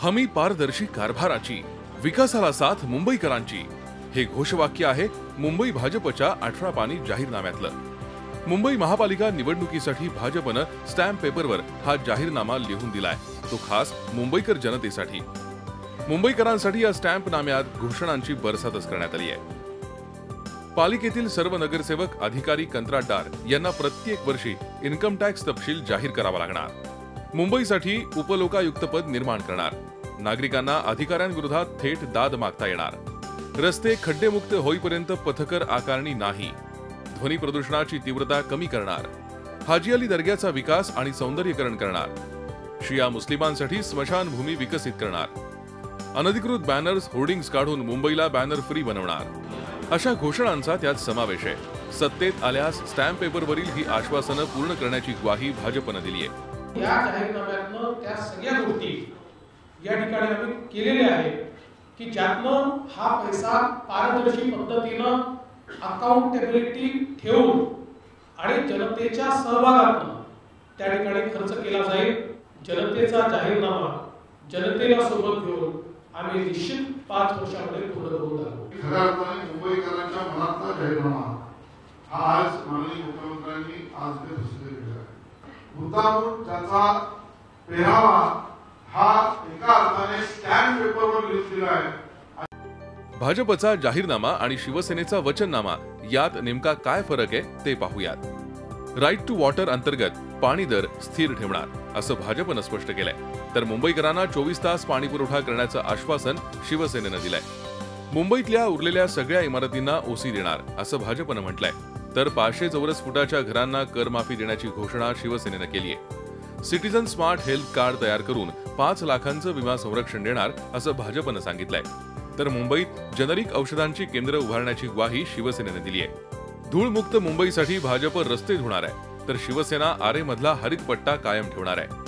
हमी पारदर्शी कारभाराची, विकासाला साथ मुंबईकरांची, हे घोषवाक्य आहे मुंबई भाजपच्या 18 पानी जाहीरनाम्यातलं। मुंबई महापालिका निवडणुकीसाठी भाजपनं स्टॅम्प पेपरवर हा जाहीरनामा लिहून दिलाय, तो खास मुंबईकर जनतेसाठी। मुंबईकरांसाठी या स्टॅम्प नाम्यात घोषणांची बरसातच करण्यात आली आहे। पालिकेतील सर्व नगरसेवक, अधिकारी, कंत्राटदार यांना प्रत्येक वर्षी इन्कम टॅक्स तपशील जाहीर करावा लागणार। मुंबईसाठी उपलोकायुक्त पद निर्माण करणार। नागरिकांना अधिकाऱ्यांविरोधात थेट दाद मागता येणार। रस्ते खड्डेमुक्त होईपर्यंत पथकर आकारणी नाही। ध्वनी प्रदूषणाची तीव्रता कमी करणार। हाजी अली दर्ग्याचा विकास आणि सौंदर्यीकरण करणार। शिया मुस्लिमांसाठी स्मशानभूमी विकसित करणार। अनधिकृत बॅनर्स, होर्डिंग्स काढून मुंबईला बॅनर फ्री बनवणार। अशा घोषणांचा त्यात समावेश आहे। सत्तेत आल्यास स्टॅम्प पेपरवरील ही आश्वासनं पूर्ण करण्याची ग्वाही भाजपनं दिली आहे। या जाहीरनाम्यातनं त्या सगळ्या गोष्टी या ठिकाणी आम्ही केलेल्या आहेत की ज्यातनं हा पैसा पारदर्शी पद्धतीनं अकाउंटेबिलिटी ठेवून आणि जनतेच्या सहभागातून त्या ठिकाणी खर्च केला जाईल। जनतेचा जाहीरनामा जनतेला सोबत घेऊन आम्ही निश्चित 5 वर्षांमध्ये पूर्ण करून दाखवू। खऱ्या अर्थाने मुंबईकरांच्या मनातला जाहीरनामा हा आज माननीय मुख्यमंत्र्यांनी आज प्रसिद्ध केला आहे। मुद्दामून ज्याचा पेहरावा हा एका अर्थाने स्टॅम्प पेपरवर लिहून दिला आहे। भाजपचा जाहीरनामा आणि शिवसेनेचा वचननामा यात नेमका काय फरक आहे ते पाहूयात। राईट टू वॉटर अंतर्गत पाणी दर स्थिर ठेवणार असं भाजपनं स्पष्ट केलंय, तर मुंबईकरांना 24 तास पाणी पुरवठा करण्याचं आश्वासन शिवसेनेनं दिलंय। मुंबईतल्या उरलेल्या सगळ्या इमारतींना ओसी देणार असं भाजपनं म्हटलंय, तर 500 चौरस फुटाच्या घरांना करमाफी देण्याची घोषणा शिवसेनेनं केली आहे। सिटीजन स्मार्ट हेल्थ कार्ड तयार करून 5 लाखांचं विमा संरक्षण देणार असं भाजपनं सांगितलंय, तर मुंबईत जेनेरिक औषधांची केंद्र उभारण्याची ग्वाही शिवसेनेनं दिली आहे। धूळमुक्त मुंबईसाठी भाजप रस्ते धुणार आहे, तर शिवसेना आरेमधला हरित पट्टा कायम ठेवणार आहे।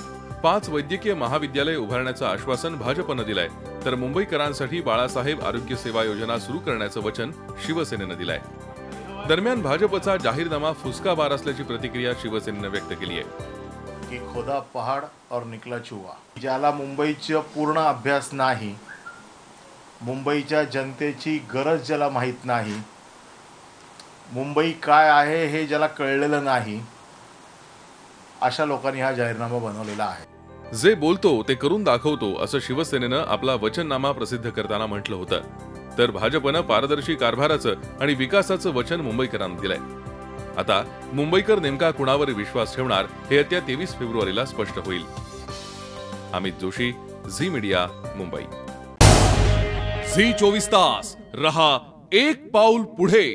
5 वैद्यकीय महाविद्यालय उभारण्याचं आश्वासन भाजपनं दिलंय, तर मुंबईकरांसाठी बाळासाहेब आरोग्य सेवा योजना सुरू करण्याचं वचन शिवसेनेनं दिलंय। दरम्यान भाजपचा जाहीरनामा फुसकाबार असल्याची प्रतिक्रिया शिवसेनेनं व्यक्त केली आहे। की खोदा पहाड और निकला चुहा, ज्याला मुंबईचा पूर्ण अभ्यास नाही, मुंबईच्या जनतेची गरज ज्याला माहित नाही, मुंबई काय आहे हे ज्याला कळलेलं नाही, अशा लोकांनी हा जाहीरनामा बनवलेला आहे। जे बोलतो ते करून दाखवतो असं शिवसेनेनं आपला वचननामा प्रसिद्ध करताना म्हटलं होतं, तर भाजपनं पारदर्शी कारभाराचं आणि विकासाचं वचन मुंबईकरांना दिलंय। आता मुंबईकर नेमका कुणावर विश्वास ठेवणार हे येत्या 23 फेब्रुवारीला स्पष्ट होईल। अमित जोशी, झी मीडिया, मुंबई। झी 24 तास रहा एक पाऊल पुढे।